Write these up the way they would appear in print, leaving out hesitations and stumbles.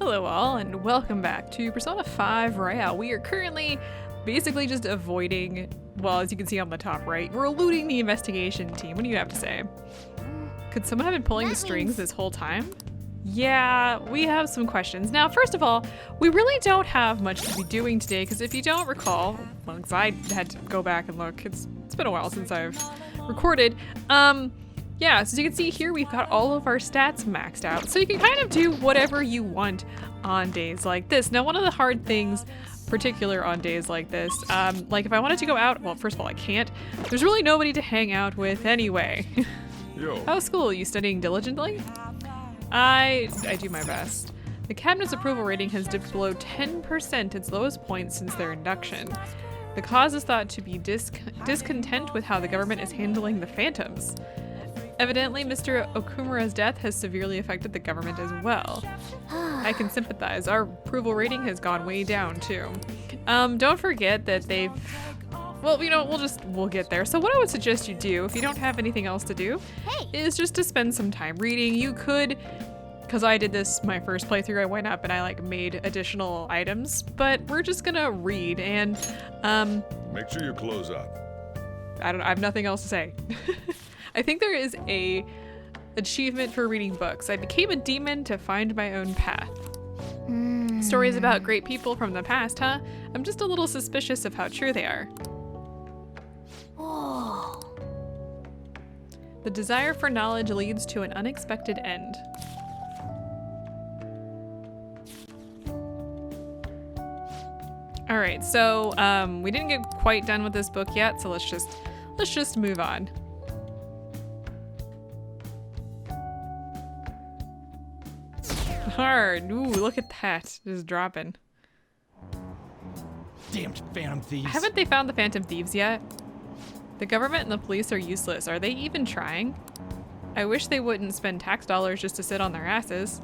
Hello all, and welcome back to Persona 5 Royale. We are currently basically just avoiding, well, as you can see on the top right, we're eluding the investigation team. What do you have to say? Could someone have been pulling the strings this whole time? Yeah, we have some questions. Now, first of all, we really don't have much to be doing today, because if you don't recall, well, because I had to go back and look, it's been a while since I've recorded. Yeah, so as you can see here, we've got all of our stats maxed out. So you can kind of do whatever you want on days like this. Now, one of the hard things, particular on days like this, like if I wanted to go out, well, first of all, I can't. There's really nobody to hang out with anyway. Yo. How's school? Are you studying diligently? I do my best. The cabinet's approval rating has dipped below 10%, its lowest point since their induction. The cause is thought to be discontent with how the government is handling the phantoms. Evidently, Mr. Okumura's death has severely affected the government as well. I can sympathize. Our approval rating has gone way down, too. Don't forget that they've... Well, you know, we'll get there. So what I would suggest you do, if you don't have anything else to do, is just to spend some time reading. You could, because I did this my first playthrough, I went up and I made additional items, but we're just gonna read and, Make sure you close up. I have nothing else to say. I think there is a achievement for reading books. I became a demon to find my own path. Stories about great people from the past, huh? I'm just a little suspicious of how true they are. Oh. The desire for knowledge leads to an unexpected end. All right, so we didn't get quite done with this book yet, so let's just move on. Hard. Ooh, look at that. Just dropping. Damned phantom thieves. Haven't they found the phantom thieves yet? The government and the police are useless. Are they even trying? I wish they wouldn't spend tax dollars just to sit on their asses.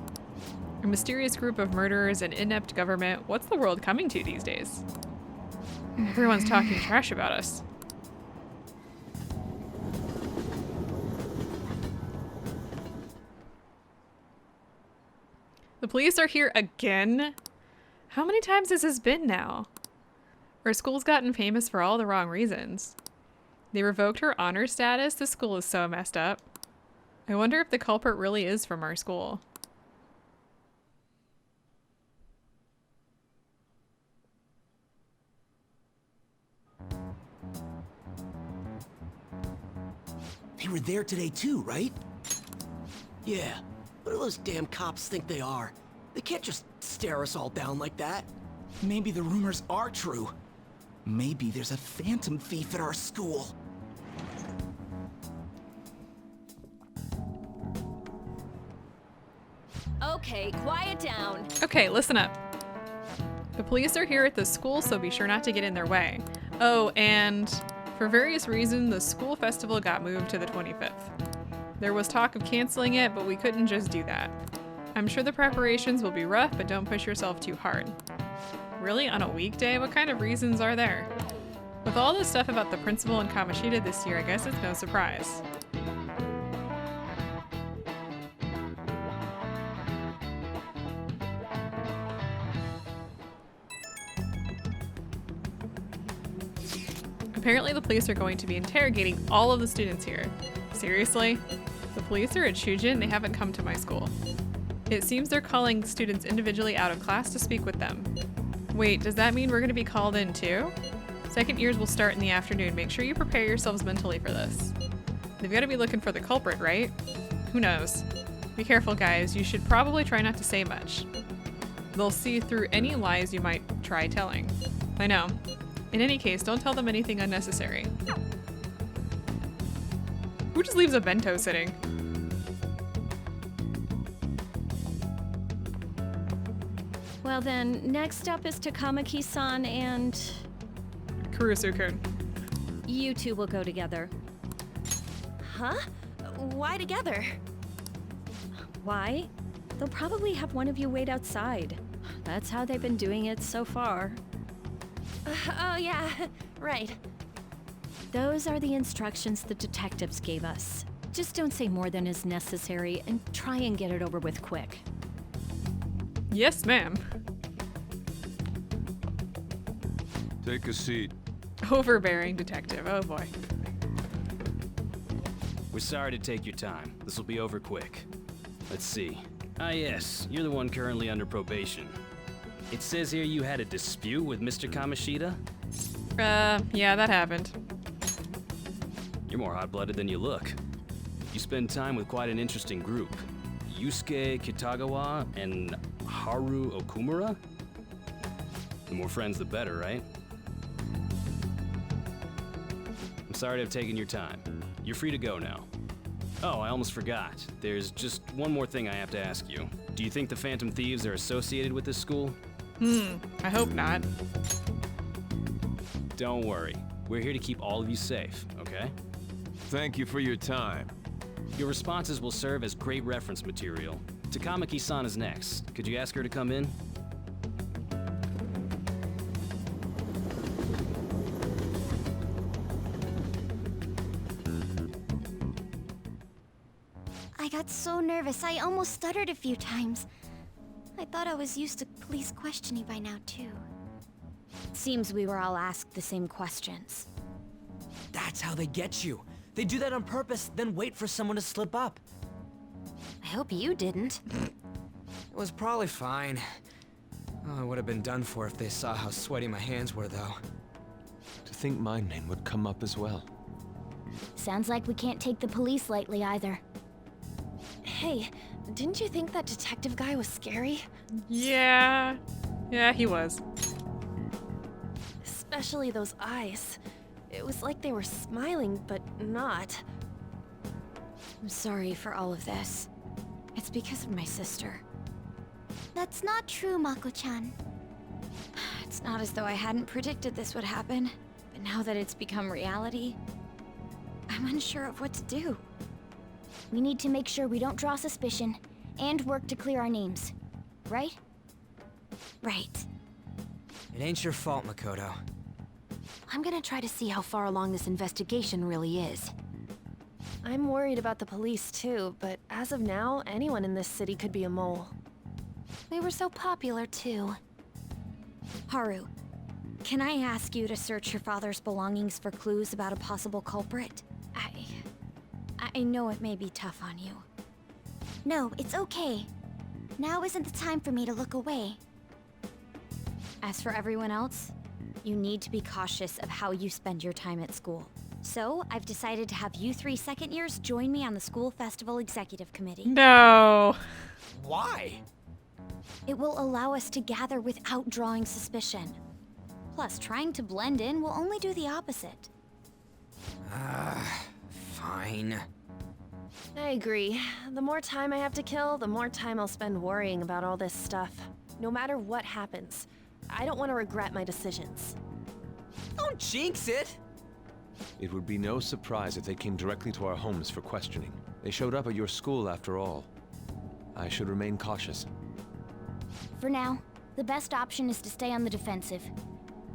A mysterious group of murderers and inept government. What's the world coming to these days? Everyone's talking trash about us. The police are here again? How many times has this been now? Our school's gotten famous for all the wrong reasons. They revoked her honor status. This school is so messed up. I wonder if the culprit really is from our school. They were there today too, right? Yeah. What do those damn cops think they are? They can't just stare us all down like that. Maybe the rumors are true. Maybe there's a phantom thief at our school. Okay, quiet down. Okay, listen up. The police are here at the school, so be sure not to get in their way. Oh, and for various reasons, the school festival got moved to the 25th. There was talk of canceling it, but we couldn't just do that. I'm sure the preparations will be rough, but don't push yourself too hard. Really? On a weekday? What kind of reasons are there? With all this stuff about the principal and Kamoshida this year, I guess it's no surprise. Apparently the police are going to be interrogating all of the students here. Seriously? The police are at Shujin, they haven't come to my school. It seems they're calling students individually out of class to speak with them. Wait, does that mean we're gonna be called in too? Second years will start in the afternoon. Make sure you prepare yourselves mentally for this. They've gotta be looking for the culprit, right? Who knows? Be careful, guys. You should probably try not to say much. They'll see through any lies you might try telling. I know. In any case, don't tell them anything unnecessary. Who just leaves a bento sitting? Well then, next up is Takamaki-san and... Kurusu-kun. You two will go together. Huh? Why together? Why? They'll probably have one of you wait outside. That's how they've been doing it so far. Oh yeah, right. Those are the instructions the detectives gave us. Just don't say more than is necessary and try and get it over with quick. Yes, ma'am. Take a seat. Overbearing detective. Oh boy. We're sorry to take your time. This will be over quick. Let's see. Ah yes, you're the one currently under probation. It says here you had a dispute with Mr. Kamoshida? Yeah, that happened. You're more hot-blooded than you look. You spend time with quite an interesting group. Yusuke Kitagawa and Haru Okumura? The more friends, the better, right? I'm sorry to have taken your time. You're free to go now. Oh, I almost forgot. There's just one more thing I have to ask you. Do you think the Phantom Thieves are associated with this school? I hope not. Don't worry. We're here to keep all of you safe, okay? Thank you for your time. Your responses will serve as great reference material. Takamaki-san is next. Could you ask her to come in? I got so nervous, I almost stuttered a few times. I thought I was used to police questioning by now, too. Seems we were all asked the same questions. That's how they get you. They do that on purpose, then wait for someone to slip up. I hope you didn't. It was probably fine. Oh, I would have been done for if they saw how sweaty my hands were, though. To think my name would come up as well. Sounds like we can't take the police lightly either. Hey, didn't you think that detective guy was scary? Yeah. Yeah, he was. Especially those eyes. It was like they were smiling, but not. I'm sorry for all of this. It's because of my sister. That's not true, Mako-chan. It's not as though I hadn't predicted this would happen, but now that it's become reality, I'm unsure of what to do. We need to make sure we don't draw suspicion, and work to clear our names. Right? Right. It ain't your fault, Makoto. I'm gonna try to see how far along this investigation really is. I'm worried about the police too, but as of now, anyone in this city could be a mole. We were so popular, too. Haru, can I ask you to search your father's belongings for clues about a possible culprit? I know it may be tough on you. No, it's okay. Now isn't the time for me to look away. As for everyone else, you need to be cautious of how you spend your time at school. So, I've decided to have you 3 second years join me on the school festival executive committee. No. Why? It will allow us to gather without drawing suspicion. Plus, trying to blend in will only do the opposite. Fine. I agree. The more time I have to kill, the more time I'll spend worrying about all this stuff. No matter what happens, I don't want to regret my decisions. Don't jinx it! It would be no surprise if they came directly to our homes for questioning. They showed up at your school after all. I should remain cautious. For now, the best option is to stay on the defensive.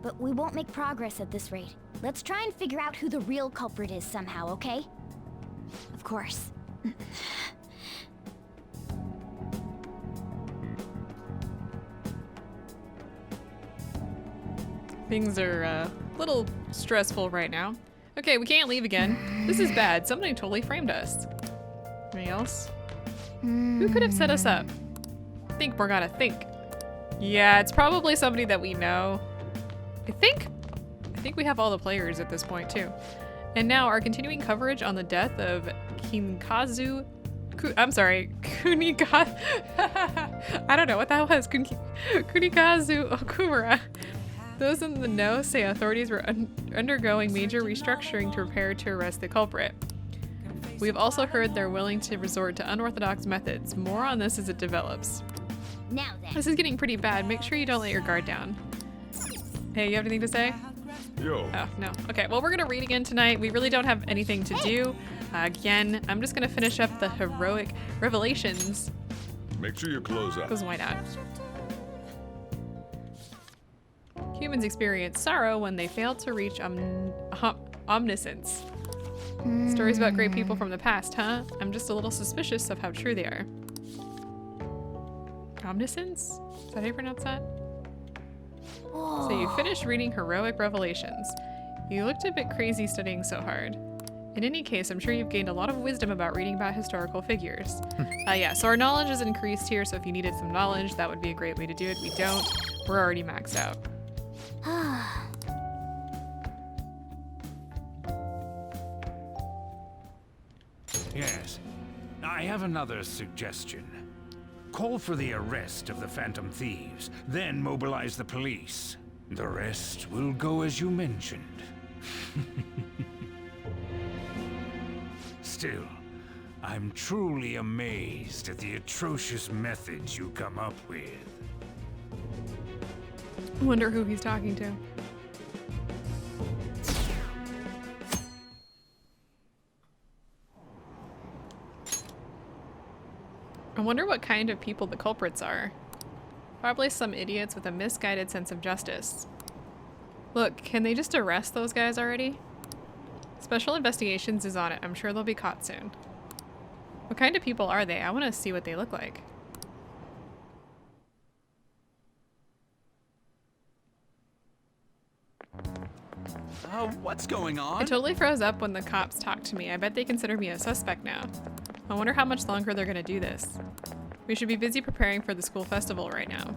But we won't make progress at this rate. Let's try and figure out who the real culprit is somehow, okay? Of course. Things are a little stressful right now. Okay, we can't leave again. This is bad. Somebody totally framed us. Anything else? Who could have set us up? Think, Morgana, think. Yeah, it's probably somebody that we know. I think we have all the players at this point too. And now our continuing coverage on the death of Kunikazu I don't know what that was. Kunikazu Okumura. Those in the know say authorities were undergoing major restructuring to prepare to arrest the culprit. We've also heard they're willing to resort to unorthodox methods. More on this as it develops. Now then. This is getting pretty bad. Make sure you don't let your guard down. Hey, you have anything to say? Yo. Oh, no. Okay, well, we're going to read again tonight. We really don't have anything to do. Again, I'm just going to finish up the heroic revelations. Make sure you close up. Because why not? Humans experience sorrow when they fail to reach omniscience. Stories about great people from the past, huh? I'm just a little suspicious of how true they are. Omniscience? Is that how you pronounce that? So you finished reading Heroic Revelations. You looked a bit crazy studying so hard. In any case, I'm sure you've gained a lot of wisdom about reading about historical figures. Yeah, so our knowledge is increased here, so if you needed some knowledge, that would be a great way to do it. We don't. We're already maxed out. Yes. I have another suggestion. Call for the arrest of the Phantom Thieves, then mobilize the police. The rest will go as you mentioned. Still, I'm truly amazed at the atrocious methods you come up with. I wonder who he's talking to. I wonder what kind of people the culprits are. Probably some idiots with a misguided sense of justice. Look, can they just arrest those guys already? Special Investigations is on it. I'm sure they'll be caught soon. What kind of people are they? I want to see what they look like. What's going on? I totally froze up when the cops talked to me. I bet they consider me a suspect now. I wonder how much longer they're gonna do this. We should be busy preparing for the school festival right now.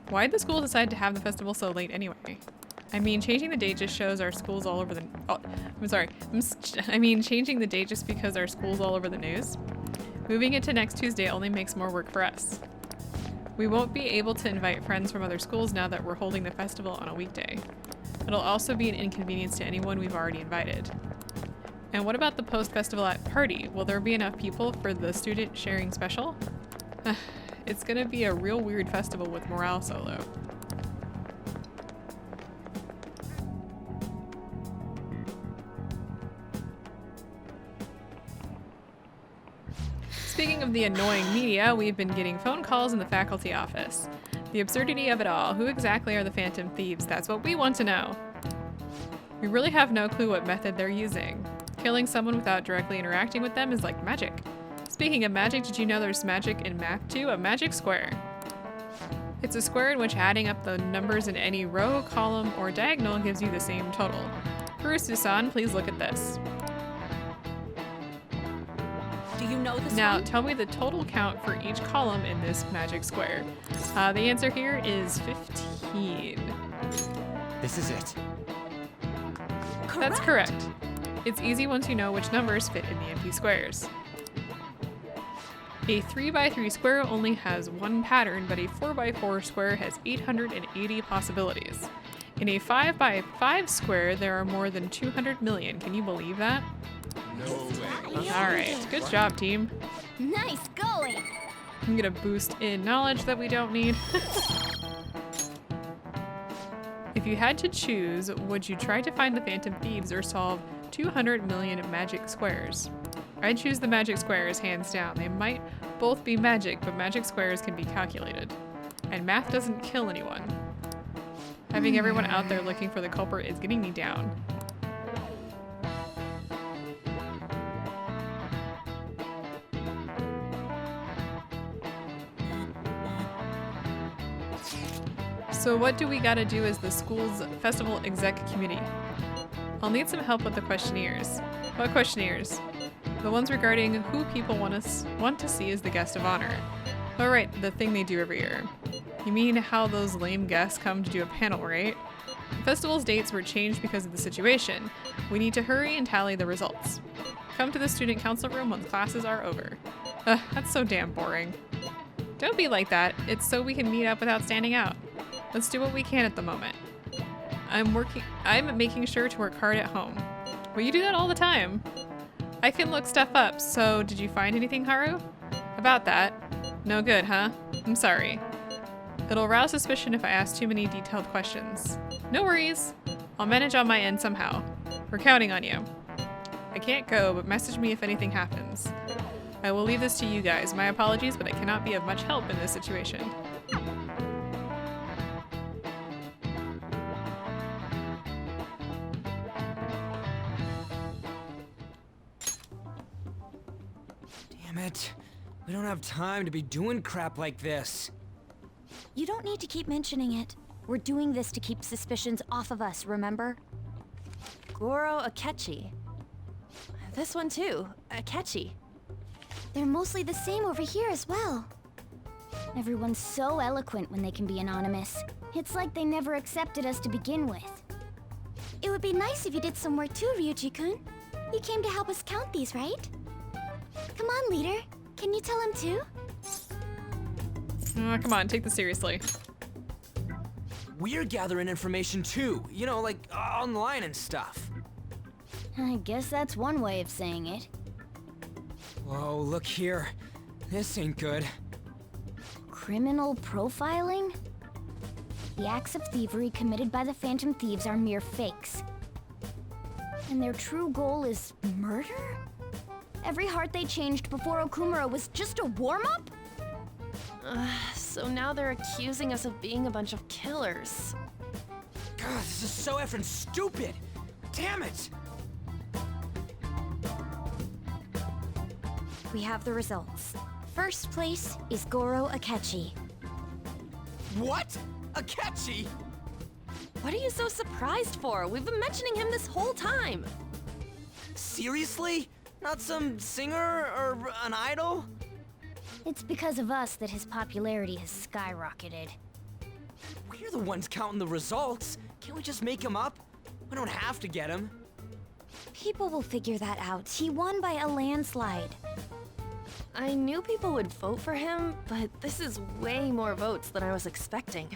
Why'd the school decide to have the festival so late anyway? I mean, changing the date just shows our schools all over the... Oh, I'm sorry. I mean, changing the date just because our school's all over the news? Moving it to next Tuesday only makes more work for us. We won't be able to invite friends from other schools now that we're holding the festival on a weekday. It'll also be an inconvenience to anyone we've already invited. And what about the post-festival party? Will there be enough people for the student sharing special? It's gonna be a real weird festival with morale solo. Speaking of the annoying media, we've been getting phone calls in the faculty office. The absurdity of it all. Who exactly are the Phantom Thieves? That's what we want to know. We really have no clue what method they're using. Killing someone without directly interacting with them is like magic. Speaking of magic, did you know there's magic in math too? A magic square. It's a square in which adding up the numbers in any row, column, or diagonal gives you the same total. Kurusu-san, please look at this. Do you know this Now, one? tell me the total count for each column in this magic square. The answer here is 15. This is it. That's correct. It's easy once you know which numbers fit in the empty squares. A 3x3 square only has one pattern, but a 4x4 square has 880 possibilities. In a 5x5 square, there are more than 200 million. Can you believe that? No way. Alright, good job, team. Nice going! I'm gonna boost in knowledge that we don't need. If you had to choose, would you try to find the Phantom Thieves or solve 200 million magic squares? I'd choose the magic squares, hands down. They might both be magic, but magic squares can be calculated. And math doesn't kill anyone. Having everyone out there looking for the culprit is getting me down. So what do we gotta do as the school's festival exec committee? I'll need some help with the questionnaires. What questionnaires? The ones regarding who people want to see as the guest of honor. Oh right, the thing they do every year. You mean how those lame guests come to do a panel, right? The festival's dates were changed because of the situation. We need to hurry and tally the results. Come to the student council room when classes are over. That's so damn boring. Don't be like that. It's so we can meet up without standing out. Let's do what we can at the moment. I'm making sure to work hard at home. Well, you do that all the time. I can look stuff up, so did you find anything, Haru? About that? No good, huh? I'm sorry. It'll arouse suspicion if I ask too many detailed questions. No worries. I'll manage on my end somehow. We're counting on you. I can't go, but message me if anything happens. I will leave this to you guys. My apologies, but I cannot be of much help in this situation. Damn it. We don't have time to be doing crap like this. You don't need to keep mentioning it. We're doing this to keep suspicions off of us, remember? Goro Akechi. This one too, Akechi. They're mostly the same over here as well. Everyone's so eloquent when they can be anonymous. It's like they never accepted us to begin with. It would be nice if you did some work too, Ryuji-kun. You came to help us count these, right? Come on, leader. Can you tell him too? Oh, come on, take this seriously. We're gathering information too, you know, like online and stuff. I guess that's one way of saying it. Whoa, look here. This ain't good. Criminal profiling? The acts of thievery committed by the Phantom Thieves are mere fakes. And their true goal is murder? Every heart they changed before Okumura was just a warm-up? So now they're accusing us of being a bunch of killers. God, this is so effing stupid! Damn it! We have the results. First place is Goro Akechi. What? Akechi? What are you so surprised for? We've been mentioning him this whole time. Seriously? Not some singer or an idol? It's because of us that his popularity has skyrocketed. We're the ones counting the results. Can't we just make him up? We don't have to get him. People will figure that out. He won by a landslide. I knew people would vote for him, but this is way more votes than I was expecting.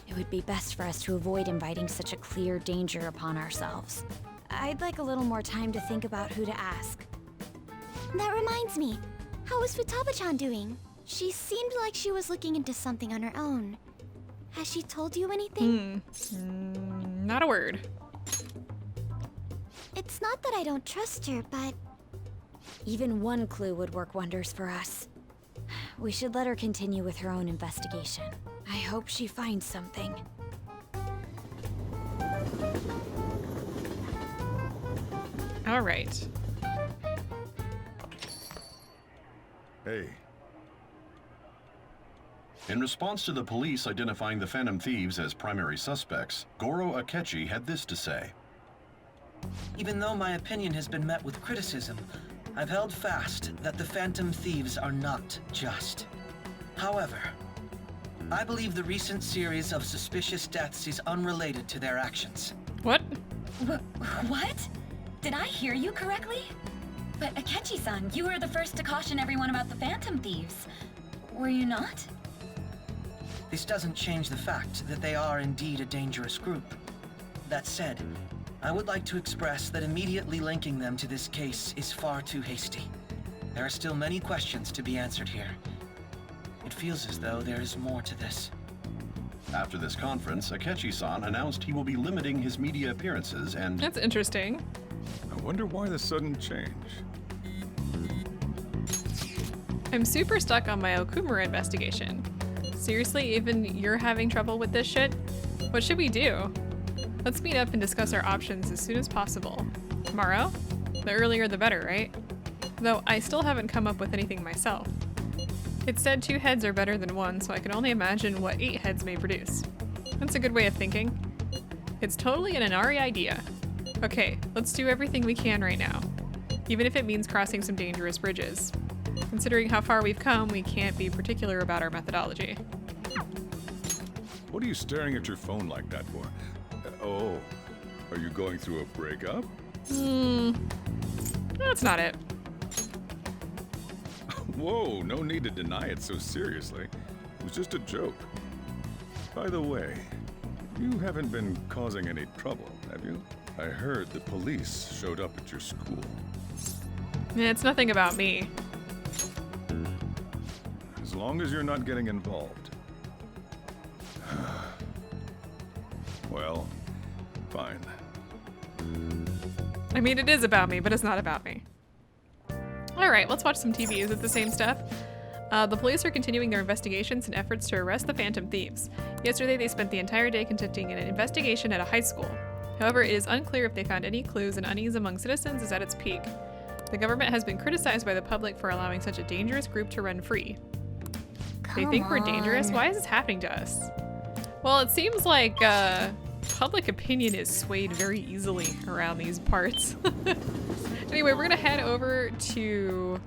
It would be best for us to avoid inviting such a clear danger upon ourselves. I'd like a little more time to think about who to ask. That reminds me. How is Futaba-chan doing? She seemed like she was looking into something on her own. Has she told you anything? Not a word. It's not that I don't trust her, but... Even one clue would work wonders for us. We should let her continue with her own investigation. I hope she finds something. All right. Hey. In response to the police identifying the Phantom Thieves as primary suspects, Goro Akechi had this to say. Even though my opinion has been met with criticism, I've held fast that the Phantom Thieves are not just. However, I believe the recent series of suspicious deaths is unrelated to their actions. What? What? Did I hear you correctly? But Akechi-san, you were the first to caution everyone about the Phantom Thieves. Were you not? This doesn't change the fact that they are indeed a dangerous group. That said, I would like to express that immediately linking them to this case is far too hasty. There are still many questions to be answered here. It feels as though there is more to this. After this conference, Akechi-san announced he will be limiting his media appearances and... That's interesting. I wonder why the sudden change. I'm super stuck on my Okumura investigation. Seriously, even you're having trouble with this shit? What should we do? Let's meet up and discuss our options as soon as possible. Tomorrow? The earlier the better, right? Though I still haven't come up with anything myself. It said 2 heads are better than 1, so I can only imagine what 8 heads may produce. That's a good way of thinking. It's totally an Inari idea. Okay, let's do everything we can right now. Even if it means crossing some dangerous bridges. Considering how far we've come, we can't be particular about our methodology. What are you staring at your phone like that for? Oh, are you going through a breakup? That's not it. Whoa, no need to deny it so seriously. It was just a joke. By the way, you haven't been causing any trouble, have you? I heard the police showed up at your school. It's nothing about me. As long as you're not getting involved. Well, fine. I mean, it is about me, but it's not about me. Alright, let's watch some TV. Is it the same stuff? The police are continuing their investigations and efforts to arrest the Phantom Thieves. Yesterday, they spent the entire day conducting an investigation at a high school. However, it is unclear if they found any clues, and unease among citizens is at its peak. The government has been criticized by the public for allowing such a dangerous group to run free. They think we're dangerous? Why is this happening to us? Well, it seems like public opinion is swayed very easily around these parts. Anyway, we're gonna head over to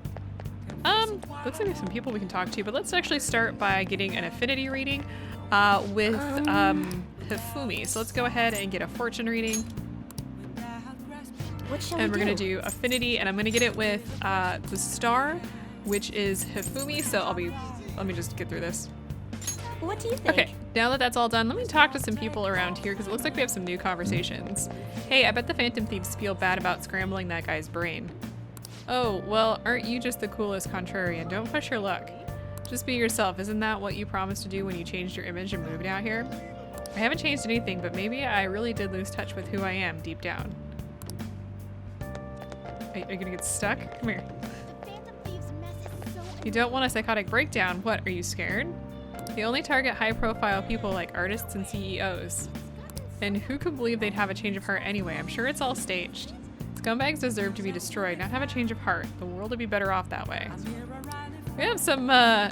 looks like we have some people we can talk to, but let's actually start by getting an affinity reading with Hifumi. So let's go ahead and get a fortune reading. What shall And we we're gonna do affinity, and I'm gonna get it with the star, which is Hifumi. So let me just get through this. What do you think? Okay, now that that's all done, let me talk to some people around here because it looks like we have some new conversations. Hey, I bet the Phantom Thieves feel bad about scrambling that guy's brain. Oh, well, aren't you just the coolest contrarian? Don't push your luck. Just be yourself. Isn't that what you promised to do when you changed your image and moved out here? I haven't changed anything, but maybe I really did lose touch with who I am deep down. Are you gonna get stuck? Come here. You don't want a psychotic breakdown. What, are you scared? They only target high-profile people like artists and CEOs. And who could believe they'd have a change of heart anyway? I'm sure it's all staged. Scumbags deserve to be destroyed, not have a change of heart. The world would be better off that way. We have some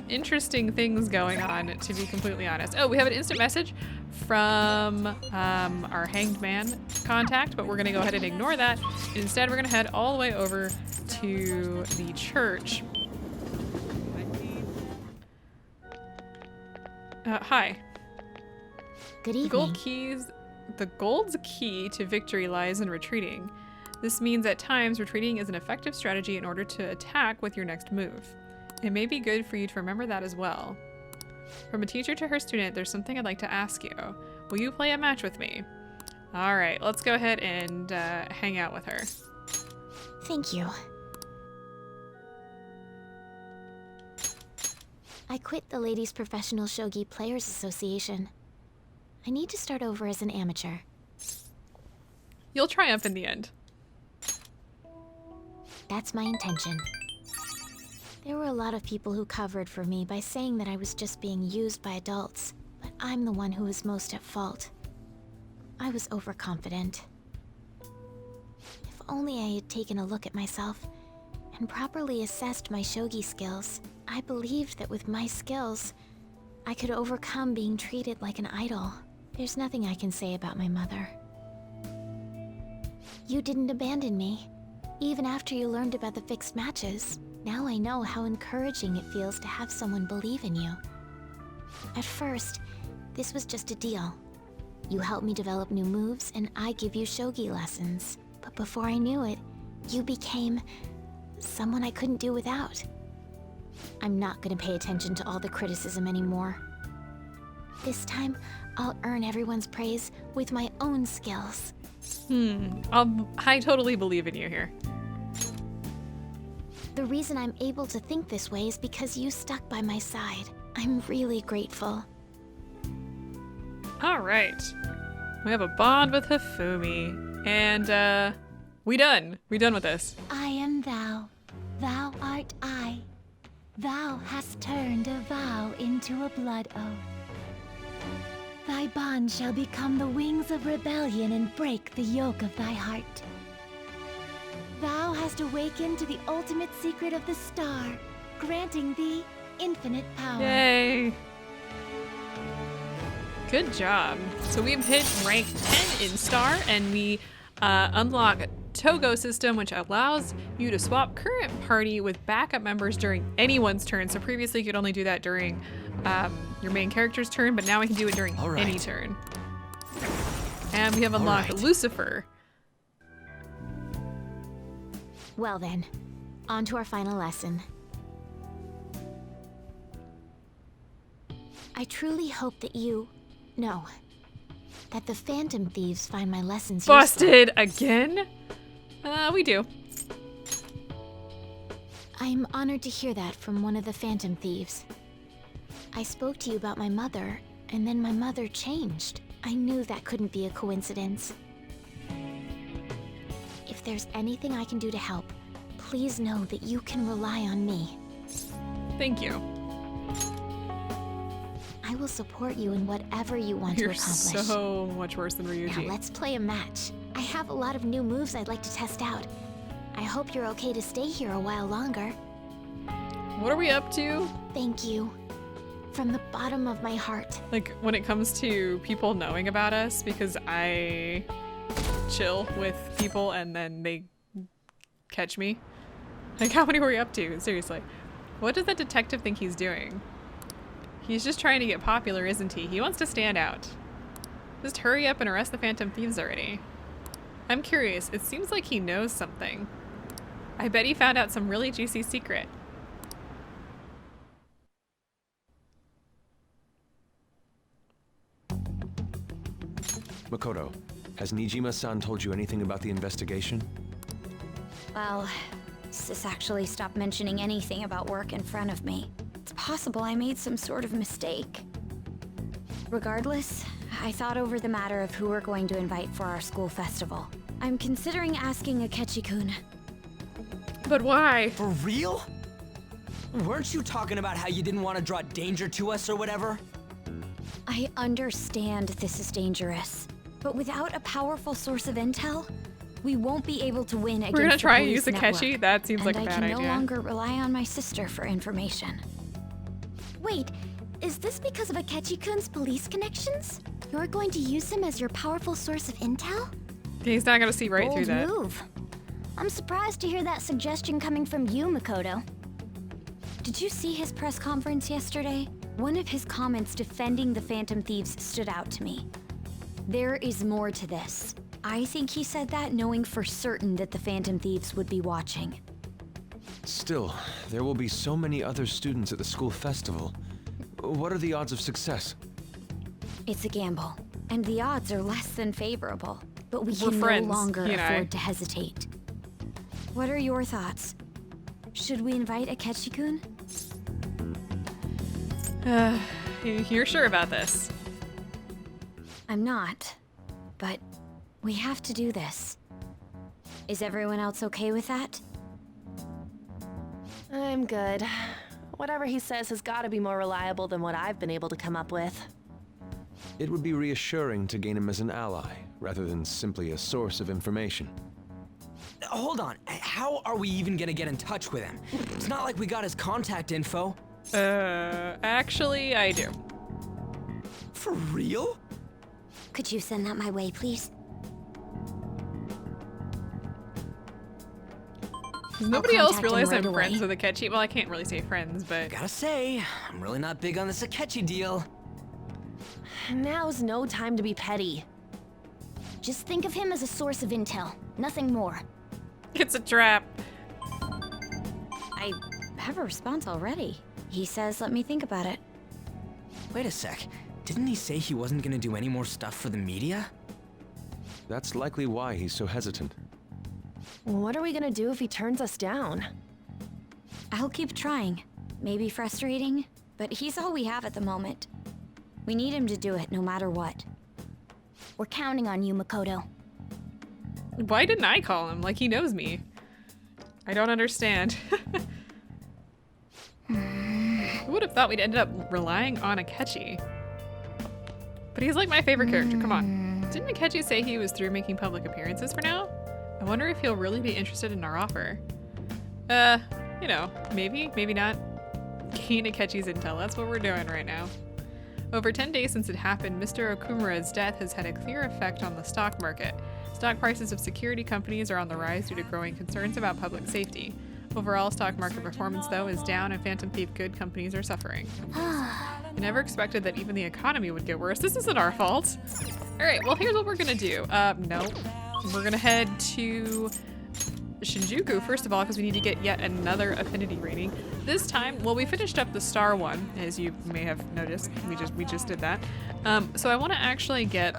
interesting things going on, to be completely honest. Oh, we have an instant message from our hanged man contact, but we're gonna go ahead and ignore that. Instead, we're gonna head all the way over to the church. Hi. Good evening. The gold's key to victory lies in retreating. This means at times retreating is an effective strategy in order to attack with your next move. It may be good for you to remember that as well. From a teacher to her student, there's something I'd like to ask you. Will you play a match with me? All right, let's go ahead and hang out with her. Thank you. I quit the Ladies Professional Shogi Players Association. I need to start over as an amateur. You'll triumph in the end. That's my intention. There were a lot of people who covered for me by saying that I was just being used by adults, but I'm the one who was most at fault. I was overconfident. If only I had taken a look at myself and properly assessed my shogi skills, I believed that with my skills, I could overcome being treated like an idol. There's nothing I can say about my mother. You didn't abandon me, even after you learned about the fixed matches. Now I know how encouraging it feels to have someone believe in you. At first, this was just a deal. You help me develop new moves, and I give you shogi lessons. But before I knew it, you became someone I couldn't do without. I'm not gonna pay attention to all the criticism anymore. This time, I'll earn everyone's praise with my own skills. I totally believe in you here. The reason I'm able to think this way is because you stuck by my side. I'm really grateful. All right. We have a bond with Hifumi. And, we done with this. I am thou. Thou art I. Thou hast turned a vow into a blood oath. Thy bond shall become the wings of rebellion and break the yoke of thy heart. Thou hast awakened to the ultimate secret of the star, granting thee infinite power. Yay. Good job. So we've hit rank 10 in Star, and we unlock Togo system, which allows you to swap current party with backup members during anyone's turn. So previously you could only do that during your main character's turn, but now we can do it during any turn. And we have unlocked Lucifer. Well then, on to our final lesson. I truly hope that that the Phantom Thieves find my lessons Busted again? We do. I'm honored to hear that from one of the Phantom Thieves. I spoke to you about my mother, and then my mother changed. I knew that couldn't be a coincidence. If there's anything I can do to help, please know that you can rely on me. Thank you. I will support you in whatever you want to accomplish. You're so much worse than Ryuji. Now let's play a match. I have a lot of new moves I'd like to test out. I hope you're okay to stay here a while longer. What are we up to? Thank you. From the bottom of my heart. Like, when it comes to people knowing about us, because I chill with people and then they catch me. Like, how many were we up to? Seriously. What does that detective think he's doing? He's just trying to get popular, isn't he? He wants to stand out. Just hurry up and arrest the Phantom Thieves already. I'm curious. It seems like he knows something. I bet he found out some really juicy secret. Makoto, has Nijima-san told you anything about the investigation? Well, Sis actually stopped mentioning anything about work in front of me. It's possible I made some sort of mistake. Regardless, I thought over the matter of who we're going to invite for our school festival. I'm considering asking Akechi-kun. But why? For real? Weren't you talking about how you didn't want to draw danger to us or whatever? I understand this is dangerous, but without a powerful source of intel, we won't be able to win against We're gonna try and the use police Akechi? network. That seems like a And bad I can idea. no longer rely on my sister for information. Wait, is this because of Akechi-kun's police connections? You're going to use him as your powerful source of intel? He's not gonna see right through Bold that. move. I'm surprised to hear that suggestion coming from you, Makoto. Did you see his press conference yesterday? One of his comments defending the Phantom Thieves stood out to me. There is more to this. I think he said that knowing for certain that the Phantom Thieves would be watching. Still, there will be so many other students at the school festival. What are the odds of success? It's a gamble, and the odds are less than favorable. But we We're can friends, no longer he and I. afford to hesitate. What are your thoughts? Should we invite Akechi-kun? You're sure about this? I'm not, but we have to do this. Is everyone else okay with that? I'm good. Whatever he says has got to be more reliable than what I've been able to come up with. It would be reassuring to gain him as an ally, rather than simply a source of information. Hold on, how are we even gonna get in touch with him? It's not like we got his contact info. Actually, I do. For real? Could you send that my way, please? Does nobody else contact him realize right I'm friends away. with Akechi? Well, I can't really say friends, but... Gotta say, I'm really not big on this Akechi deal. Now's no time to be petty. Just think of him as a source of intel, nothing more. It's a trap. I have a response already. He says, let me think about it. Wait a sec, didn't he say he wasn't gonna do any more stuff for the media? That's likely why he's so hesitant. What are we gonna do if he turns us down? I'll keep trying. Maybe frustrating, but he's all we have at the moment. We need him to do it no matter what. We're counting on you, Makoto. Why didn't I call him? Like, he knows me. I don't understand. Who would have thought we'd ended up relying on Akechi? But he's like my favorite character, come on. Didn't Akechi say he was through making public appearances for now? I wonder if he'll really be interested in our offer. You know, maybe, maybe not. Gain Akechi's intel, that's what we're doing right now. Over 10 days since it happened, Mr. Okumura's death has had a clear effect on the stock market. Stock prices of security companies are on the rise due to growing concerns about public safety. Overall stock market performance, though, is down and Phantom Thief good companies are suffering. I never expected that even the economy would get worse. This isn't our fault. All right, well, here's what we're gonna do. No, we're gonna head to Shinjuku, first of all, because we need to get yet another affinity rating. This time, well, we finished up the star one, as you may have noticed. We just did that. So I want to actually get...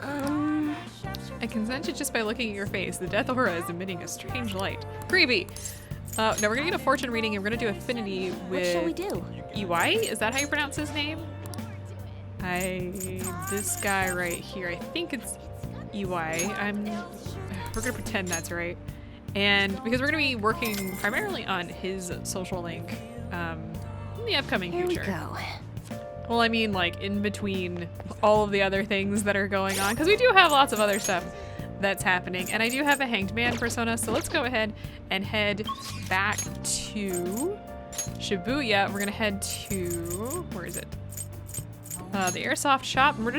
I can sense it just by looking at your face. The death aura is emitting a strange light. Creepy! Now we're gonna get a fortune reading, and we're gonna do affinity with... What shall we do? Iwai? Is that how you pronounce his name? This guy right here, I think it's Iwai. We're gonna pretend that's right. And because we're gonna be working primarily on his social link in the upcoming future. Here we go. Well, I mean, like, in between all of the other things that are going on, because we do have lots of other stuff that's happening. And I do have a hanged man persona, so let's go ahead and head back to Shibuya. We're gonna head to, where is it? The airsoft shop, and we're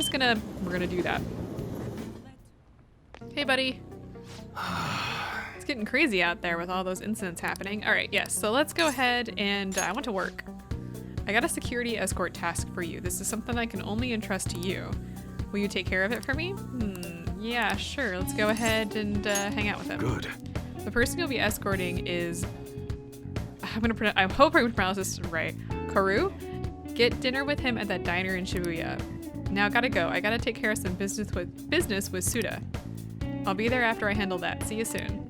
gonna do that. Hey, buddy. It's getting crazy out there with all those incidents happening. All right, yes, so let's go ahead and I want to work. I got a security escort task for you. This is something I can only entrust to you. Will you take care of it for me? Yeah, sure. Let's go ahead and hang out with him. Good. The person you'll be escorting is, I hope I'm gonna pronounce this right. Karu? Get dinner with him at that diner in Shibuya. Now gotta go. I gotta take care of some business with Suda. I'll be there after I handle that. See you soon.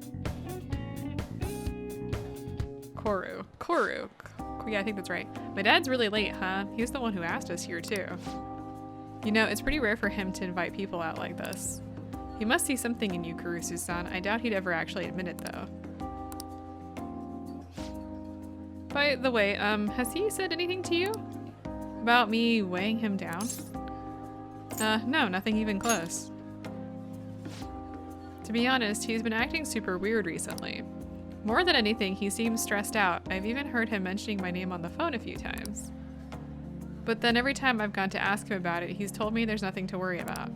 Koru. Yeah, I think that's right. My dad's really late, huh? He was the one who asked us here too. You know, it's pretty rare for him to invite people out like this. He must see something in you, Kurusu-san. I doubt he'd ever actually admit it though. By the way, has he said anything to you? About me weighing him down? No, nothing even close. To be honest, he's been acting super weird recently. More than anything, he seems stressed out. I've even heard him mentioning my name on the phone a few times. But then every time I've gone to ask him about it, he's told me there's nothing to worry about.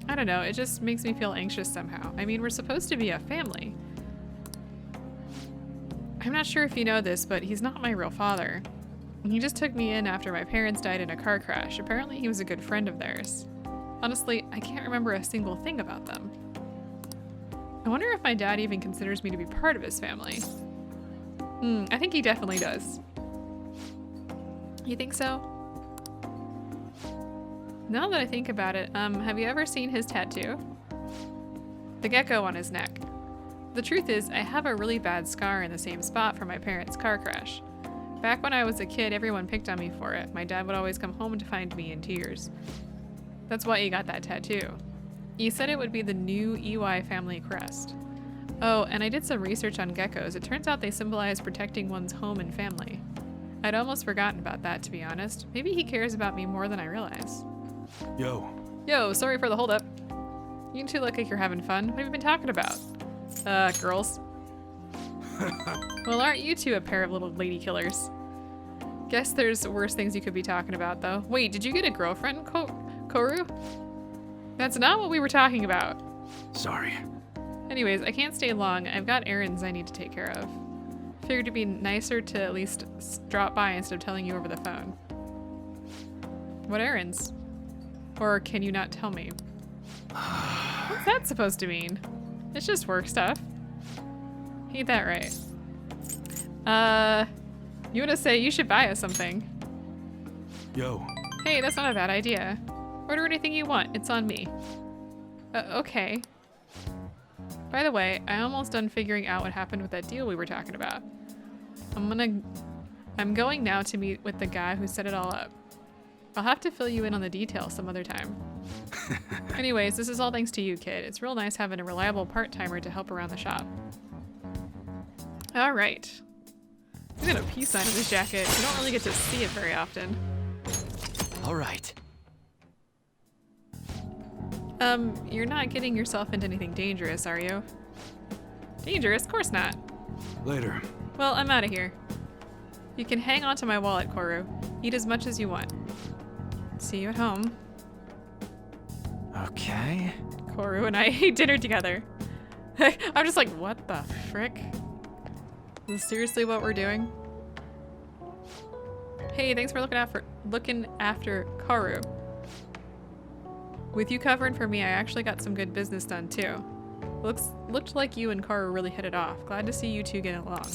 I don't know, it just makes me feel anxious somehow. I mean, we're supposed to be a family. I'm not sure if you know this, but he's not my real father. He just took me in after my parents died in a car crash. Apparently he was a good friend of theirs. Honestly, I can't remember a single thing about them. I wonder if my dad even considers me to be part of his family. I think he definitely does. You think so? Now that I think about it, have you ever seen his tattoo? The gecko on his neck. The truth is, I have a really bad scar in the same spot from my parents' car crash. Back when I was a kid, everyone picked on me for it. My dad would always come home to find me in tears. That's why he got that tattoo. He said it would be the new EY family crest. Oh, and I did some research on geckos. It turns out they symbolize protecting one's home and family. I'd almost forgotten about that, to be honest. Maybe he cares about me more than I realize. Yo, sorry for the holdup. You two look like you're having fun. What have you been talking about? Girls. Well, aren't you two a pair of little lady killers? Guess there's worse things you could be talking about, though. Wait, did you get a girlfriend, Koru? That's not what we were talking about. Sorry. Anyways, I can't stay long. I've got errands I need to take care of. Figured it'd be nicer to at least drop by instead of telling you over the phone. What errands? Or can you not tell me? What's that supposed to mean? It's just work stuff. Ain't that right? You wanna say you should buy us something? Hey, that's not a bad idea. Order anything you want, it's on me. Okay. By the way, I'm almost done figuring out what happened with that deal we were talking about. I'm going now to meet with the guy who set it all up. I'll have to fill you in on the details some other time. Anyways, this is all thanks to you, kid. It's real nice having a reliable part-timer to help around the shop. All right. He's got a peace sign in his jacket. You don't really get to see it very often. All right. You're not getting yourself into anything dangerous, are you? Dangerous? Of course not. Later. Well, I'm out of here. You can hang on to my wallet, Koru. Eat as much as you want. See you at home. Okay. Koru and I ate dinner together. I'm just like, what the frick? Is this seriously what we're doing? Hey, thanks for looking after Karu. With you covering for me, I actually got some good business done too. Looked like you and Karu really hit it off. Glad to see you two getting along.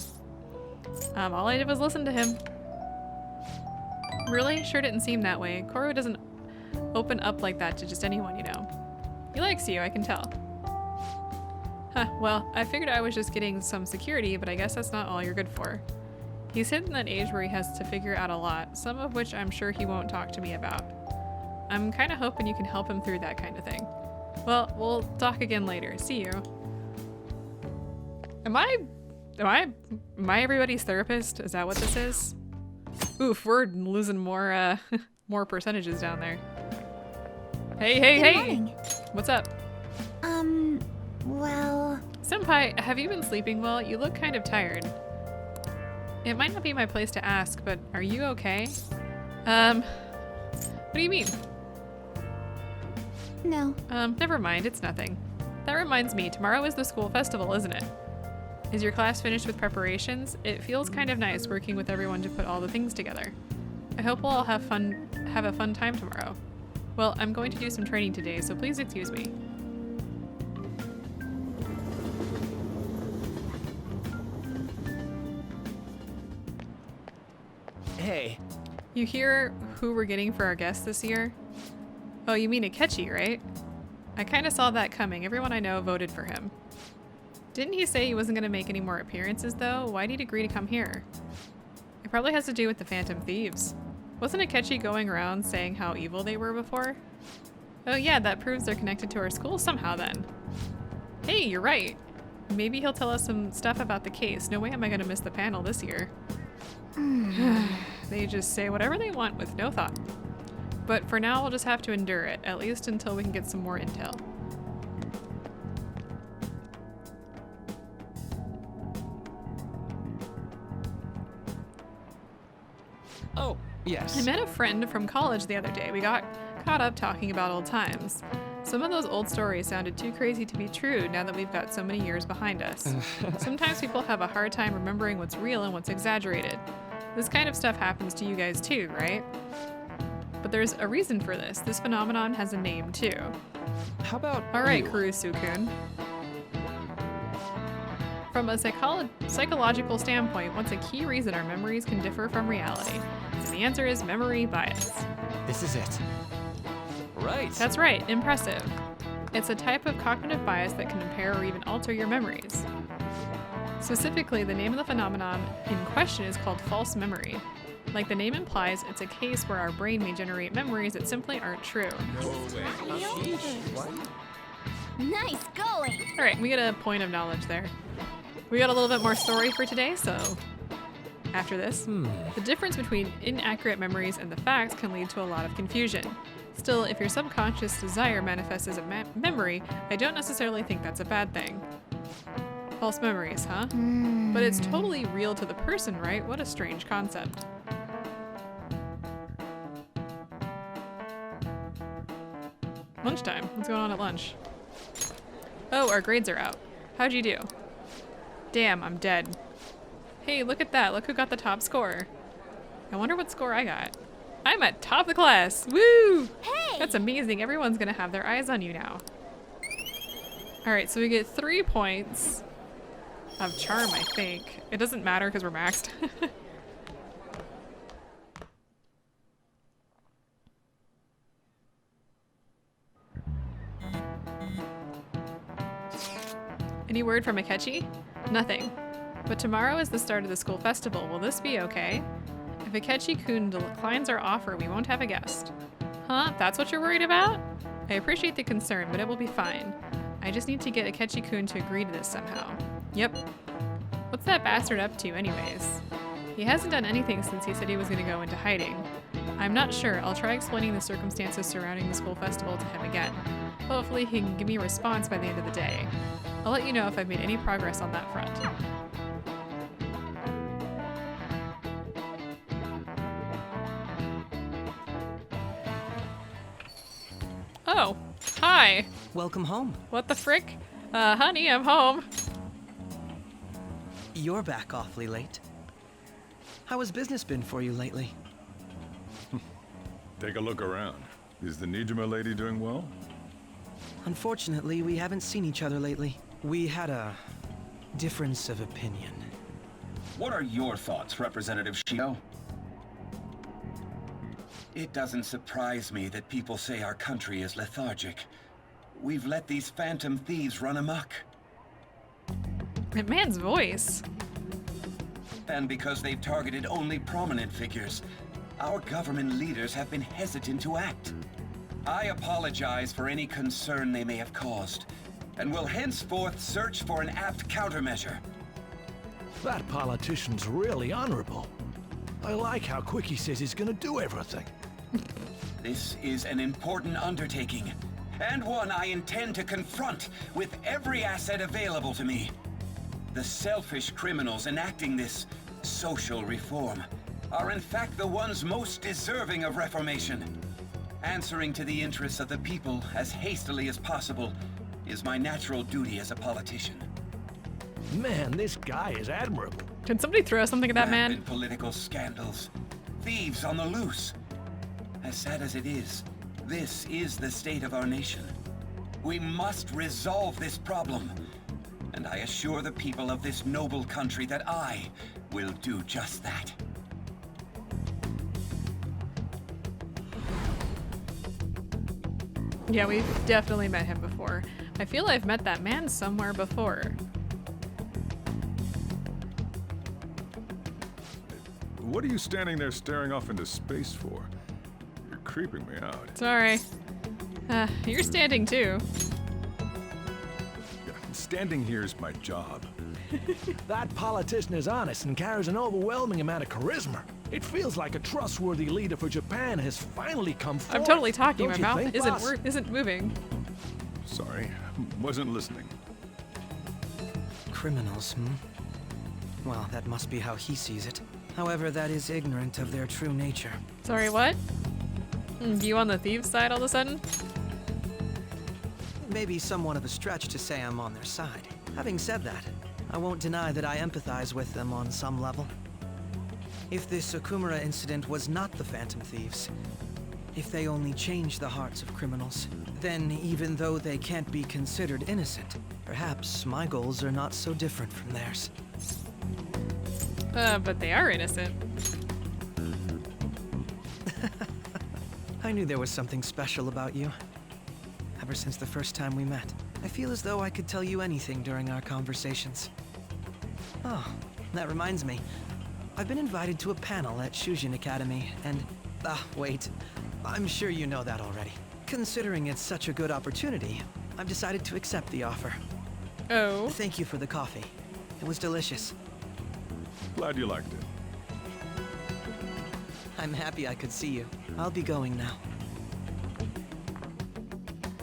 All I did was listen to him. Really? Sure didn't seem that way. Karu doesn't open up like that to just anyone, you know. He likes you, I can tell. Huh, well, I figured I was just getting some security, but I guess that's not all you're good for. He's hitting that age where he has to figure out a lot, some of which I'm sure he won't talk to me about. I'm kind of hoping you can help him through that kind of thing. Well, we'll talk again later. See you. Am I everybody's therapist? Is that what this is? Oof, we're losing more more percentages down there. Hey. Morning. What's up? Well... Senpai, have you been sleeping well? You look kind of tired. It might not be my place to ask, but are you okay? What do you mean? No. Never mind, it's nothing. That reminds me, tomorrow is the school festival, isn't it? Is your class finished with preparations? It feels kind of nice working with everyone to put all the things together. I hope we'll all have a fun time tomorrow. Well, I'm going to do some training today, so please excuse me. Hey. You hear who we're getting for our guests this year? Oh, you mean Akechi, right? I kind of saw that coming. Everyone I know voted for him. Didn't he say he wasn't going to make any more appearances, though? Why'd he agree to come here? It probably has to do with the Phantom Thieves. Wasn't Akechi going around saying how evil they were before? Oh yeah, that proves they're connected to our school somehow then. Hey, you're right. Maybe he'll tell us some stuff about the case. No way am I going to miss the panel this year. They just say whatever they want with no thought. But for now, we'll just have to endure it, at least until we can get some more intel. Oh, yes. I met a friend from college the other day. We got caught up talking about old times. Some of those old stories sounded too crazy to be true now that we've got so many years behind us. Sometimes people have a hard time remembering what's real and what's exaggerated. This kind of stuff happens to you guys too, right? But there's a reason for this. This phenomenon has a name too. How about Alright, Kurusu-kun. From a psychological standpoint, what's a key reason our memories can differ from reality? And the answer is memory bias. This is it. Right. That's right, impressive. It's a type of cognitive bias that can impair or even alter your memories. Specifically, the name of the phenomenon in question is called false memory. Like the name implies, it's a case where our brain may generate memories that simply aren't true. No way. Nice going! Alright, we get a point of knowledge there. We got a little bit more story for today, so after this. The difference between inaccurate memories and the facts can lead to a lot of confusion. Still, if your subconscious desire manifests as a memory, I don't necessarily think that's a bad thing. False memories, huh? But it's totally real to the person, right? What a strange concept. Lunchtime. What's going on at lunch? Oh, our grades are out. How'd you do? Damn, I'm dead. Hey, look at that. Look who got the top score. I wonder what score I got. I'm at top of the class. Woo! Hey! That's amazing. Everyone's gonna have their eyes on you now. Alright, so we get 3 points of charm, I think. It doesn't matter because we're maxed. Any word from Akechi? Nothing. But tomorrow is the start of the school festival. Will this be okay? If Akechi-kun declines our offer, we won't have a guest. Huh? That's what you're worried about? I appreciate the concern, but it will be fine. I just need to get Akechi-kun to agree to this somehow. Yep. What's that bastard up to anyways? He hasn't done anything since he said he was going to go into hiding. I'm not sure. I'll try explaining the circumstances surrounding the school festival to him again. Hopefully he can give me a response by the end of the day. I'll let you know if I've made any progress on that front. Oh, hi. Welcome home. What the frick? Honey, I'm home. You're back awfully late. How has business been for you lately? Take a look around. Is the Nijima lady doing well? Unfortunately, we haven't seen each other lately. We had a difference of opinion. What are your thoughts, Representative Shido? It doesn't surprise me that people say our country is lethargic. We've let these phantom thieves run amok. That man's voice. And because they've targeted only prominent figures, our government leaders have been hesitant to act. I apologize for any concern they may have caused, and will henceforth search for an apt countermeasure. That politician's really honorable. I like how quick he says he's gonna do everything. This is an important undertaking, and one I intend to confront with every asset available to me. The selfish criminals enacting this social reform are in fact the ones most deserving of reformation. Answering to the interests of the people as hastily as possible is my natural duty as a politician. Man, this guy is admirable. Can somebody throw something at that man? Rampant political scandals, thieves on the loose. As sad as it is, this is the state of our nation. We must resolve this problem, and I assure the people of this noble country that I will do just that. Yeah, we've definitely met him before. I feel I've met that man somewhere before. What are you standing there staring off into space for? You're creeping me out. Sorry. You're standing too. Yeah, standing here is my job. That politician is honest and carries an overwhelming amount of charisma. It feels like a trustworthy leader for Japan has finally come forth. I'm totally talking. Don't My you mouth think, boss? isn't moving. Sorry, wasn't listening. Criminals, Well, that must be how he sees it. However, that is ignorant of their true nature. Sorry, what? You on the thieves' side all of a sudden? Maybe somewhat of a stretch to say I'm on their side. Having said that, I won't deny that I empathize with them on some level. If this Okumura incident was not the Phantom Thieves, if they only change the hearts of criminals, then even though they can't be considered innocent, perhaps my goals are not so different from theirs. But they are innocent. I knew there was something special about you. Ever since the first time we met, I feel as though I could tell you anything during our conversations. Oh, that reminds me. I've been invited to a panel at Shujin Academy, and... wait. I'm sure you know that already. Considering it's such a good opportunity, I've decided to accept the offer. Oh. Thank you for the coffee. It was delicious. Glad you liked it. I'm happy I could see you. I'll be going now.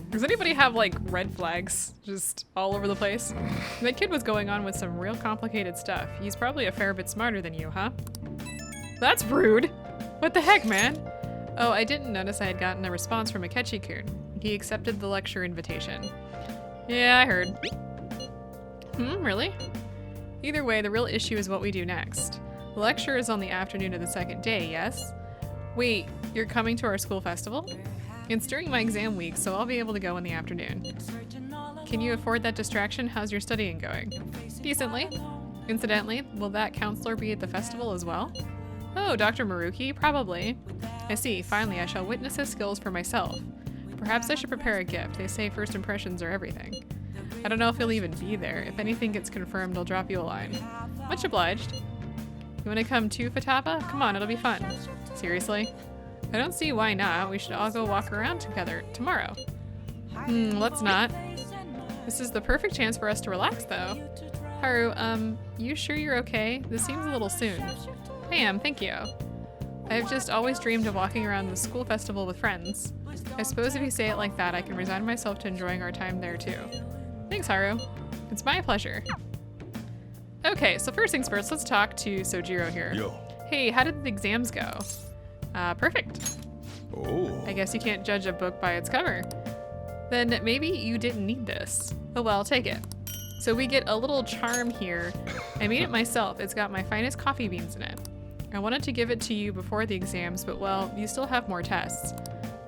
Does anybody have, like, red flags just all over the place? That kid was going on with some real complicated stuff. He's probably a fair bit smarter than you, huh? That's rude. What the heck, man? Oh, I didn't notice I had gotten a response from Akechi-kun. He accepted the lecture invitation. Yeah, I heard. Really? Either way, the real issue is what we do next. The lecture is on the afternoon of the second day, yes? Wait, you're coming to our school festival? It's during my exam week, so I'll be able to go in the afternoon. Can you afford that distraction? How's your studying going? Decently. Incidentally, will that counselor be at the festival as well? Oh, Dr. Maruki? Probably. I see. Finally, I shall witness his skills for myself. Perhaps I should prepare a gift. They say first impressions are everything. I don't know if he'll even be there. If anything gets confirmed, I'll drop you a line. Much obliged. You want to come too, Fatapa? Come on, it'll be fun. Seriously? I don't see why not. We should all go walk around together tomorrow. Let's not. This is the perfect chance for us to relax, though. Haru, you sure you're okay? This seems a little soon. I am, thank you. I've just always dreamed of walking around the school festival with friends. I suppose if you say it like that, I can resign myself to enjoying our time there, too. Thanks, Haru. It's my pleasure. Okay, so first things first, let's talk to Sojiro here. Yo. Hey, how did the exams go? Perfect. Oh. I guess you can't judge a book by its cover. Then maybe you didn't need this. Oh well, take it. So we get a little charm here. I made it myself. It's got my finest coffee beans in it. I wanted to give it to you before the exams, but well, you still have more tests.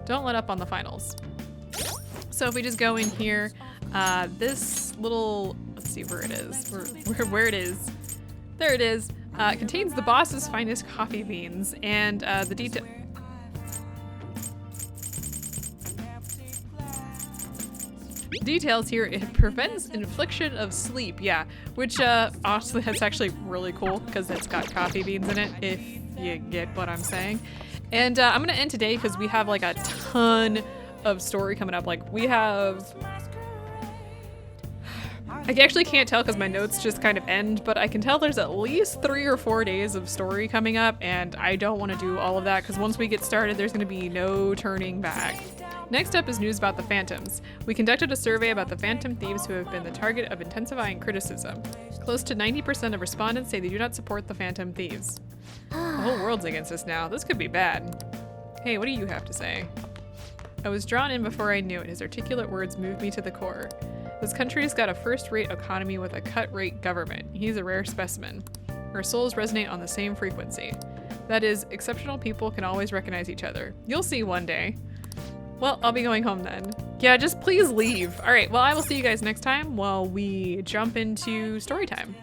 Don't let up on the finals. So if we just go in here, this little, let's see where it is, where it is. There it is. Contains the boss's finest coffee beans and the details here. It prevents infliction of sleep. Yeah, which honestly that's actually really cool because it's got coffee beans in it, if you get what I'm saying. And I'm gonna end today because we have like a ton of story coming up. Like we have, I actually can't tell because my notes just kind of end, but I can tell there's at least 3 or 4 days of story coming up, and I don't want to do all of that because once we get started, there's going to be no turning back. Next up is news about the Phantoms. We conducted a survey about the Phantom Thieves who have been the target of intensifying criticism. Close to 90% of respondents say they do not support the Phantom Thieves. The whole world's against us now. This could be bad. Hey, what do you have to say? I was drawn in before I knew it. His articulate words moved me to the core. This country's got a first-rate economy with a cut-rate government. He's a rare specimen. Our souls resonate on the same frequency. That is, exceptional people can always recognize each other. You'll see one day. Well, I'll be going home then. Yeah, just please leave. All right, well, I will see you guys next time while we jump into story time.